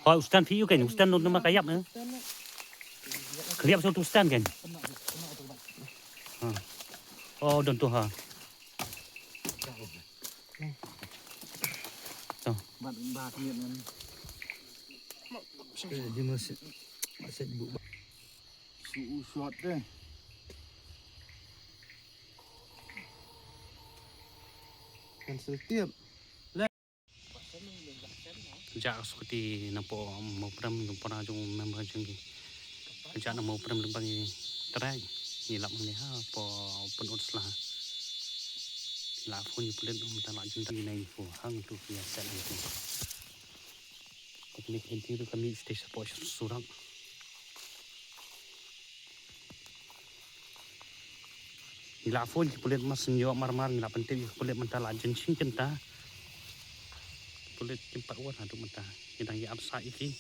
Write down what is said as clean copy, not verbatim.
Hỏi stand phía cái stand nó mà cái giáp nữa. Kliap satu stand kan. Oh, dan tu ha. Bạn bà miệng Dia masih buat suốt đấy. kan setiap Sejak seperti nampak mau pram pernah jung member jung sejak nak mau pram lembang ni terai ni lap ni ha po penut lah la pun ni pulen tak nak jung ni nai fu hang tu punya set ni tu teknik inti tu kami stage support surang ni la pun pulen mas senyo mar-mar ni la penting pulen mental ajen sing kenta pulen tempat wan aduk mentah ni dah ya upside iki